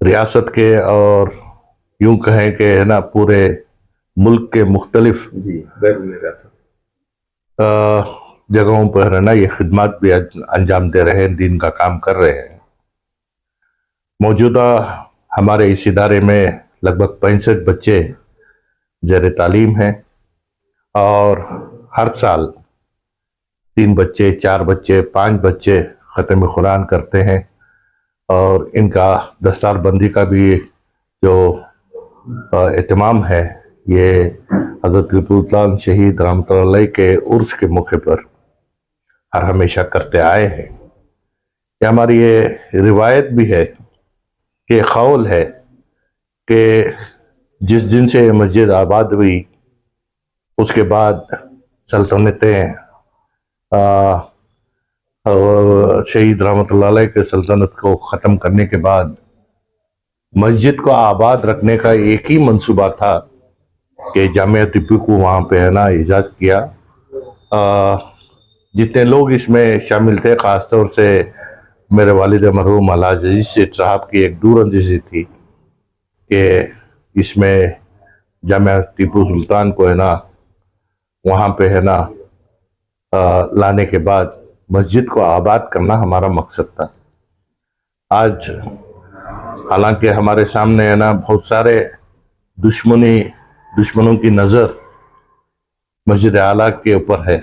ریاست کے اور یوں کہیں کہ ہے نا پورے ملک کے مختلف جگہوں پر ہے نا یہ خدمات بھی انجام دے رہے ہیں، دین کا کام کر رہے ہیں۔ موجودہ ہمارے اس ادارے میں لگ بھگ 65 بچے زیر تعلیم ہیں، اور ہر سال 3 بچے، 4 بچے، 5 بچے ختم قرآن کرتے ہیں، اور ان کا دستار بندی کا بھی جو اہتمام ہے یہ حضرت ٹیپو سلطان شہید رحمۃ اللہ علیہ کے عرس کے موقع پر ہر ہمیشہ کرتے آئے ہیں۔ یہ ہماری یہ روایت بھی ہے کہ قول ہے کہ جس دن سے یہ مسجد آباد ہوئی اس کے بعد سلطنتیں شہید رحمۃ اللہ علیہ کے سلطنت کو ختم کرنے کے بعد مسجد کو آباد رکھنے کا ایک ہی منصوبہ تھا کہ جامعہ طبی کو وہاں پہ ہے نا ایجاد کیا۔ جتنے لوگ اس میں شامل تھے، خاص طور سے میرے والد مرحوم الحاج عزیز سیٹھ صاحب کی ایک دور اندیشی تھی کہ اس میں جامعہ ٹیپو سلطان کو ہے نا وہاں پہ ہے نا لانے کے بعد مسجد کو آباد کرنا ہمارا مقصد تھا۔ آج حالانکہ ہمارے سامنے ہے نا بہت سارے دشمنوں کی نظر مسجد اعلیٰ کے اوپر ہے،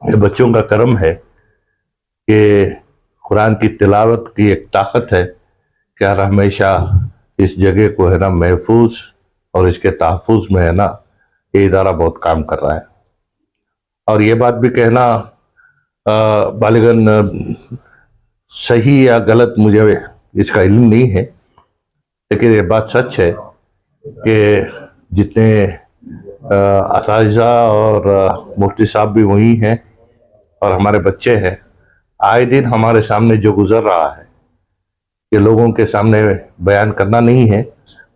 یہ بچوں کا کرم ہے کہ قرآن کی تلاوت کی ایک طاقت ہے کہ ہر ہمیشہ اس جگہ کو ہے نا محفوظ اور اس کے تحفظ میں ہے نا یہ ادارہ بہت کام کر رہا ہے۔ اور یہ بات بھی کہنا بالغاً صحیح یا غلط مجھے اس کا علم نہیں ہے، لیکن یہ بات سچ ہے کہ جتنے اساتذہ اور مفتی صاحب بھی وہی ہیں اور ہمارے بچے ہیں، آئے دن ہمارے سامنے جو گزر رہا ہے یہ لوگوں کے سامنے بیان کرنا نہیں ہے،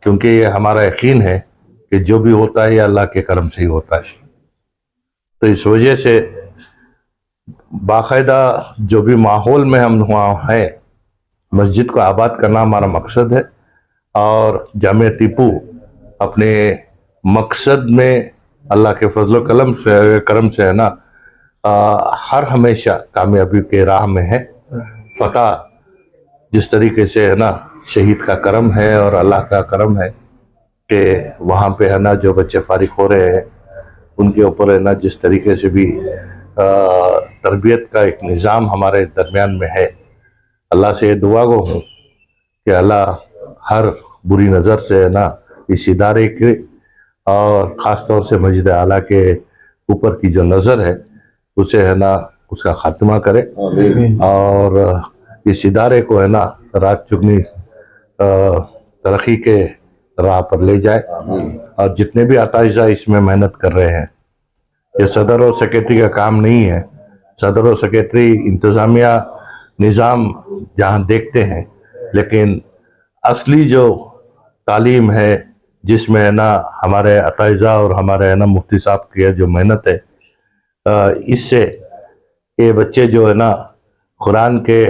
کیونکہ یہ ہمارا یقین ہے کہ جو بھی ہوتا ہے یہ اللہ کے کرم سے ہی ہوتا ہے۔ تو اس وجہ سے باقاعدہ جو بھی ماحول میں ہم وہاں ہیں، مسجد کو آباد کرنا ہمارا مقصد ہے، اور جامعہ ٹیپو اپنے مقصد میں اللہ کے فضل و کرم سے ہے نا ہر ہمیشہ کامیابی کے راہ میں ہے۔ فتح جس طریقے سے ہے نا شہید کا کرم ہے اور اللہ کا کرم ہے کہ وہاں پہ ہے نا جو بچے فارغ ہو رہے ہیں ان کے اوپر ہے نا جس طریقے سے بھی تربیت کا ایک نظام ہمارے درمیان میں ہے، اللہ سے یہ دعا گو ہوں کہ اللہ ہر بری نظر سے ہے نا اس ادارے کے اور خاص طور سے مسجد اعلیٰ کے اوپر کی جو نظر ہے اسے ہے نا اس کا خاتمہ کرے، اور اس ادارے کو ہے نا رات چگنی ترقی کے راہ پر لے جائے۔ اور جتنے بھی اساتذہ اس میں محنت کر رہے ہیں، یہ صدر اور سیکرٹری کا کام نہیں ہے، صدر اور سیکرٹری انتظامیہ نظام جہاں دیکھتے ہیں، لیکن اصلی جو تعلیم ہے جس میں ہے نا ہمارے اساتذہ اور ہمارے ہے نا مفتی صاحب کی جو محنت ہے، اس سے یہ بچے جو ہے نا قرآن کے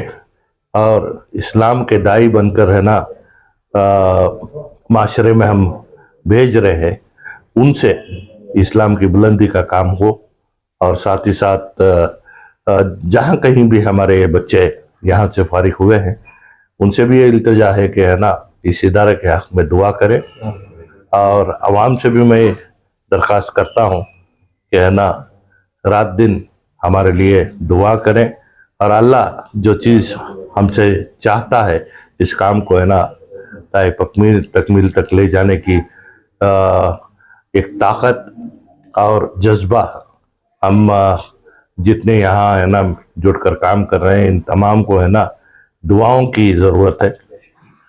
اور اسلام کے داعی بن کر ہے نا معاشرے میں ہم بھیج رہے ہیں، ان سے اسلام کی بلندی کا کام ہو، اور ساتھ ہی ساتھ جہاں کہیں بھی ہمارے بچے یہاں سے فارغ ہوئے ہیں ان سے بھی یہ التجا ہے کہ ہے نا اس ادارے کے حق میں دعا کرے، اور عوام سے بھی میں درخواست کرتا ہوں کہ ہے نا رات دن ہمارے لیے دعا کریں، اور اللہ جو چیز ہم سے چاہتا ہے اس کام کو ہے نا تکمیل تک لے جانے کی ایک طاقت اور جذبہ ہم جتنے یہاں ہے نا جڑ کر کام کر رہے ہیں ان تمام کو ہے نا دعاؤں کی ضرورت ہے۔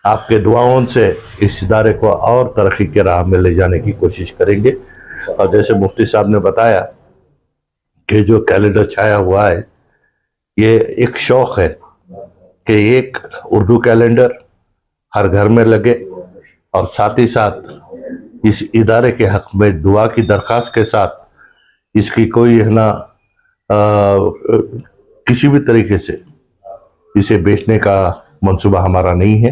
آپ کے دعاؤں سے اس ادارے کو اور ترقی کے راہ میں لے جانے کی کوشش کریں گے۔ اور جیسے مفتی صاحب نے بتایا کہ جو کیلنڈر چھایا ہوا ہے یہ ایک شوق ہے کہ ایک اردو کیلنڈر ہر گھر میں لگے، اور ساتھ ہی ساتھ اس ادارے کے حق میں دعا کی درخواست کے ساتھ اس کی کوئی ہے نا کسی بھی طریقے سے اسے بیچنے کا منصوبہ ہمارا نہیں ہے۔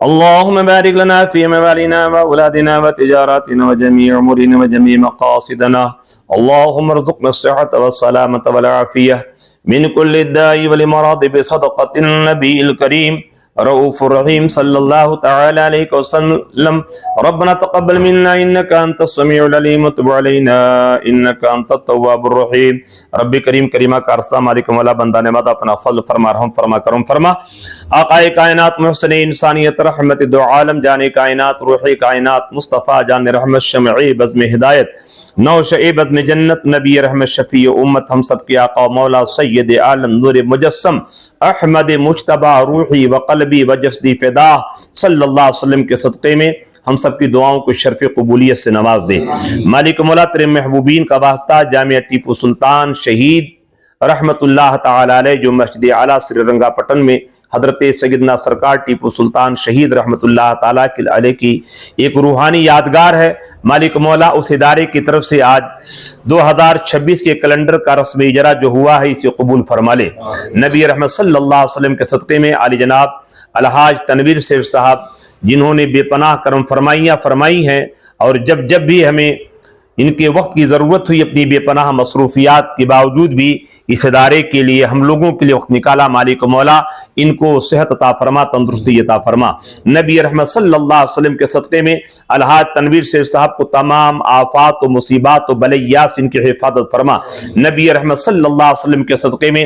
اللهم بارك لنا في أموالنا وأولادنا وتجاراتنا وجميع أمورنا وجميع مقاصدنا، اللهم ارزقنا الصحة والسلامة والعافية من كل داء والمرض بصدقة النبي الكريم رؤوف الرحيم صلى الله تعالى عليه وسلم. ربنا تقبل منا إنك أنت السميع العليم وتب علينا إنك أنت التواب الرحيم. رب کریم کریمہ کا رسول مالک مولا بندہ نے مدد اپنا فضل فرما، رحم فرما، کرم فرما. آقائے کائنات محسن انسانیت رحمت دو عالم جان کائنات روح کائنات مصطفیٰ جان رحمت شمعی بزم ہدایت نو شعیبت میں جنت نبی رحمت شفیع امت ہم سب کی آقا مولا سید عالم نور مجسم احمد مجتبہ روحی و قلبی و جسدی فدا صلی اللہ علیہ وسلم کے صدقے میں ہم سب کی دعاؤں کو شرف قبولیت سے نواز دے. مالک مولا تیرے محبوبین کا واسطہ جامعہ ٹیپو سلطان شہید رحمت اللہ تعالی علیہ جو مسجد اعلیٰ سری رنگا پٹن میں حضرت سیدنا سرکار ٹیپو سلطان شہید رحمت اللہ تعالیٰ علیہ کی ایک روحانی یادگار ہے. مالک مولا اس ادارے کی طرف سے آج 2026 کے کیلنڈر کا رسمی اجرا جو ہوا ہے اسے قبول فرما لے. نبی رحمت صلی اللہ علیہ وسلم کے صدقے میں عالی جناب الحاج تنویر سیٹھ صاحب جنہوں نے بے پناہ کرم فرمائیاں فرمائی ہیں، اور جب بھی ہمیں ان کے وقت کی ضرورت ہوئی اپنی بے پناہ مصروفیات کے باوجود بھی اس ادارے کے لیے ہم لوگوں کے لیے وقت نکالا. مالک مولا ان کو صحت عطا فرما، تندرستی عطا فرما. نبی رحمت صلی اللہ علیہ وسلم کے صدقے میں الحاج تنویر سیٹھ صاحب کو تمام آفات و مصیبات و بلیات سے ان کی حفاظت فرما. نبی رحمت صلی اللہ علیہ وسلم کے صدقے میں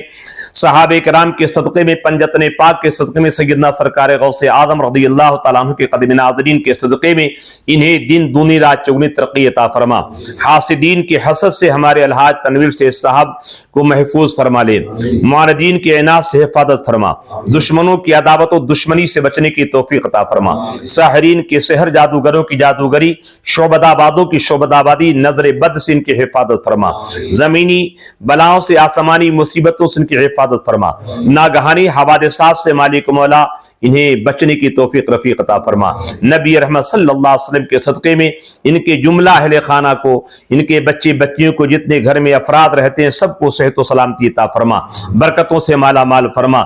صحابہ کرام کے صدقے میں پنجتن پاک کے صدقے میں سیدنا سرکار غوث اعظم رضی اللہ تعالیٰ عنہ کے قدم ناظرین کے صدقے میں انہیں دن دونی رات چگنی ترقی عطا فرما. حاسدین کے حسد سے ہمارے الحاج تنویر سیٹھ صاحب کو محفوظ فرما لے. معاندین کے عناد سے حفاظت فرما. دشمنوں کی عداوت و دشمنی سے بچنے کی توفیق عطا فرما. ساحرین کے سحر، جادوگروں کی جادوگری، شعبد آبادوں کی شعبد آبادی، نظر بد سے ان کی حفاظت فرما. زمینی بلاؤں سے، آسمانی مصیبتوں سے ان کی حفاظت فرما. ناگہانی حوادثات سے مالک مولا انہیں بچنے کی توفیق رفیق عطا فرما. نبی رحمت صلی اللہ علیہ وسلم کے صدقے میں ان کے جملہ اہل خانہ کو، ان کے بچے بچیوں کو، جتنے گھر میں افراد رہتے ہیں سب کو صحت و سلامتی عطا فرما، برکتوں سے مالا مال فرما.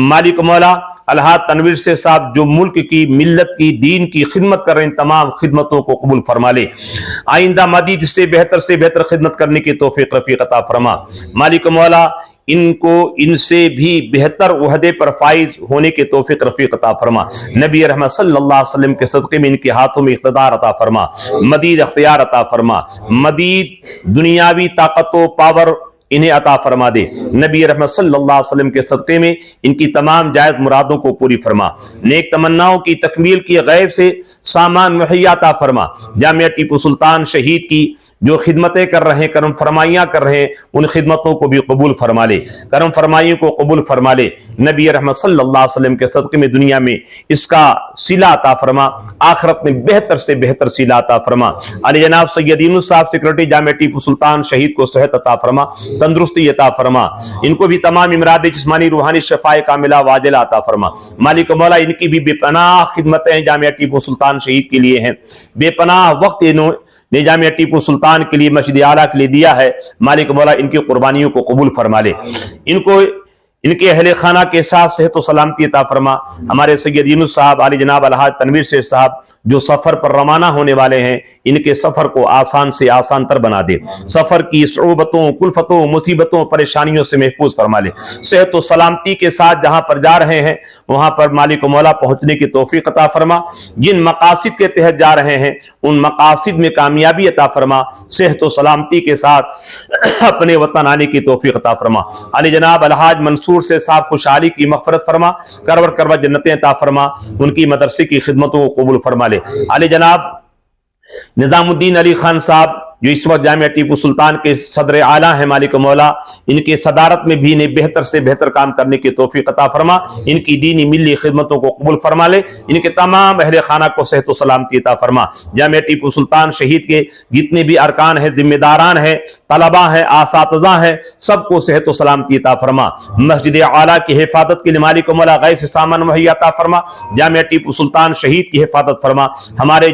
مالک مولا الحاج تنویر سیٹھ صاحب جو ملک کی، ملت کی، دین کی خدمت کر رہے ہیں، تمام خدمتوں کو قبول فرما لے. آئندہ مزید اس سے بہتر خدمت کرنے کی توفیق رفیق عطا فرما. مالک مولا ان کو ان سے بھی بہتر عہدے پر فائز ہونے کے توفیق رفیق عطا فرما. نبی رحمت صلی اللہ علیہ وسلم کے صدقے میں ان کے ہاتھوں میں اقتدار عطا فرما، مزید اختیار عطا فرما، مزید دنیاوی طاقت و پاور انہیں عطا فرما دے. نبی رحمت صلی اللہ علیہ وسلم کے صدقے میں ان کی تمام جائز مرادوں کو پوری فرما. نیک تمناؤں کی تکمیل کی غیب سے سامان مہیا عطا فرما. جامعہ ٹیپو سلطان شہید کی جو خدمتیں کر رہے ہیں، کرم فرمائیاں کر رہے ہیں، ان خدمتوں کو بھی قبول فرما لے، کرم فرمائیوں کو قبول فرما لے، نبی رحمت صلی اللہ علیہ وسلم کے صدقے میں دنیا میں اس کا صلہ عطا فرما، آخرت میں بہتر سے بہتر صلہ عطا فرما۔ علی جناب سید یونس صاحب سیکرٹری جامعہ ٹیپو سلطان شہید کو صحت عطا فرما، تندرستی عطا فرما، ان کو بھی تمام امراض جسمانی روحانی شفاء کاملہ واجلہ عطا فرما۔ مالک مولا ان کی بھی بے پناہ خدمتیں جامعہ ٹیپو سلطان شہید کے لیے ہیں، بے پناہ وقت انہوں نے جامعہ ٹیپو سلطان کے لیے، مسجد اعلیٰ کے لیے دیا ہے۔ مالک مولا ان کی قربانیوں کو قبول فرما لے، ان کے اہل خانہ کے ساتھ صحت و سلامتی عطا فرما۔ ہمارے سید یونس صاحب، علی جناب الحاج تنویر شیخ صاحب جو سفر پر روانہ ہونے والے ہیں، ان کے سفر کو آسان سے آسان تر بنا دے، سفر کی صعوبتوں، کلفتوں، مصیبتوں، پریشانیوں سے محفوظ فرما لے، صحت و سلامتی کے ساتھ جہاں پر جا رہے ہیں وہاں پر مالک و مولا پہنچنے کی توفیق عطا فرما، جن مقاصد کے تحت جا رہے ہیں ان مقاصد میں کامیابی عطا فرما، صحت و سلامتی کے ساتھ اپنے وطن آنے کی توفیق عطا فرما۔ علی جناب الحاج منصور سے صاحب خوشحالی کی مغفرت فرما، کرور کرور جنتیں عطا فرما، ان کی مدرسے کی خدمتوں کو قبول فرما لے۔ علی جناب نظام الدین علی خان صاحب جو اس وقت جامعہ ٹیپو سلطان کے صدر اعلیٰ ہیں، مالک مولا ان کے صدارت میں بھی انہیں بہتر سے بہتر کام کرنے کی توفیق عطا فرما، ان کی دینی ملی خدمتوں کو قبول فرما لے، ان کے تمام اہل خانہ کو صحت و سلامتی عطا فرما۔ جامعہ ٹیپو سلطان شہید کے جتنے بھی ارکان ہیں، ذمہ داران ہیں، طلباء ہیں، اساتذہ ہیں، سب کو صحت و سلامتی عطا فرما۔ مسجد اعلیٰ کی حفاظت کے لیے مالک مولا غیث سامان مہیا عطا فرما، جامعہ ٹیپو سلطان شہید کی حفاظت فرما۔ ہمارے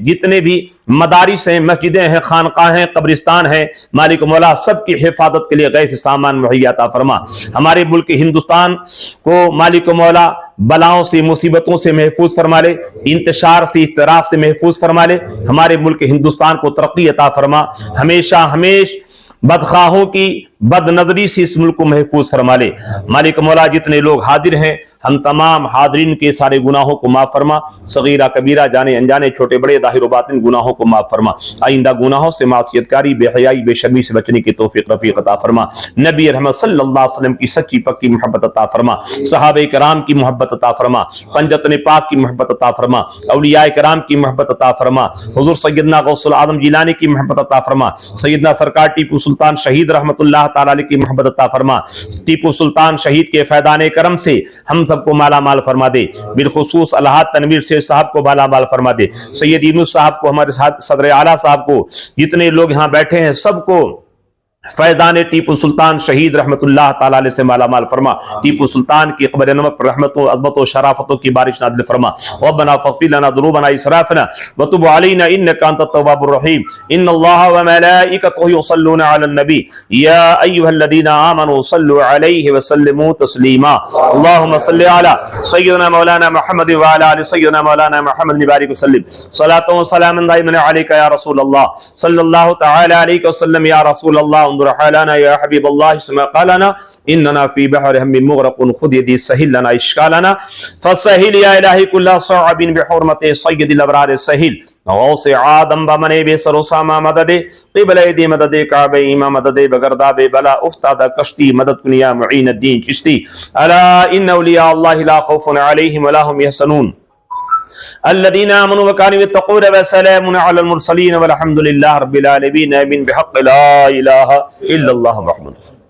جتنے بھی مدارس ہیں، مسجدیں ہیں، خانقاہ ہیں، قبرستان ہیں، مالک مولا سب کی حفاظت کے لیے غیث سامان مہیا عطا فرما۔ ہمارے ملک ہندوستان کو مالک مولا بلاؤں سے، مصیبتوں سے محفوظ فرما لے، انتشار سے، افتراق سے محفوظ فرما لے، ہمارے ملک ہندوستان کو ترقی عطا فرما، ہمیشہ بدخواہوں کی بد نظری سے اس ملک کو محفوظ فرما لے۔ مالک مولا جتنے لوگ حاضر ہیں ہم تمام حاضرین کے سارے گناہوں کو معاف فرما، صغیرہ کبیرہ جانے انجانے چھوٹے بڑے ظاہر و باطن گناہوں کو معاف فرما، آئندہ گناہوں سے، معصیت کاری، بے حیائی، بے شرمی سے بچنے کی توفیق رفیق عطا فرما، نبی رحمت صلی اللہ علیہ وسلم کی سچی پکی محبت عطا فرما، صحابہ کرام کی محبت عطا فرما، پنجتن پاک کی محبت عطا فرما، اولیاء کرام کی محبت عطا فرما، حضور سیدنا غوث العظم جیلانی کی محبت عطا فرما، سیدنا سرکار ٹیپو سلطان شہید رحمت اللہ تعالی علیہ کی محبت عطا فرما، ٹیپو سلطان شہید کے فیضان کرم سے ہم سب کو مالا مال فرما دے، بالخصوص الحاج تنویر شیخ صاحب کو مالا مال فرما دے، سید یونس صاحب کو، ہمارے ساتھ صدر اعلیٰ صاحب کو، جتنے لوگ یہاں بیٹھے ہیں سب کو فیضان ٹیپو سلطان شہید رحمت اللہ تعالی علیہ سے مالا مال فرما، ٹیپو سلطان کی قبر انور پر رحمتوں، عظمتوں، شرافتوں کی بارش نازل فرما۔ ربنا فاغفر لنا ذنوبنا اسرافنا وتب علينا انك انت التواب الرحيم، ان الله وملائكته يصلون على النبي يا ايها الذين امنوا صلوا عليه وسلموا تسليما، اللهم صل على سيدنا مولانا محمد وعلى ال سيدنا مولانا محمد وبارك وسلم، صلاة وسلام دائما عليك يا رسول الله صلى الله تعالى عليه وسلم، يا رسول الله انظر حالنا يا حبيب الله، اسمع قالنا اننا في بحر هم مغرق، خذ يدي سهل لنا اشكالنا، فسهل يا الهي كل صعب بحرمة سيد الابرار سهل، غوث آدم بمنے بے سر و ساما مدد، قبل ایدی مدد، کعبہ ایمہ مدد، بگرداب بلا افتادہ کشتی مدد کنیا معین الدین چشتی، الا ان اولیاء اللہ لا خوف علیہم ولا هم يحزنون الذين آمنوا وكانوا يتقون، وسلام على المرسلين والحمد لله رب العالمين، آمين بحق لا إله إلا الله محمد رسول الله.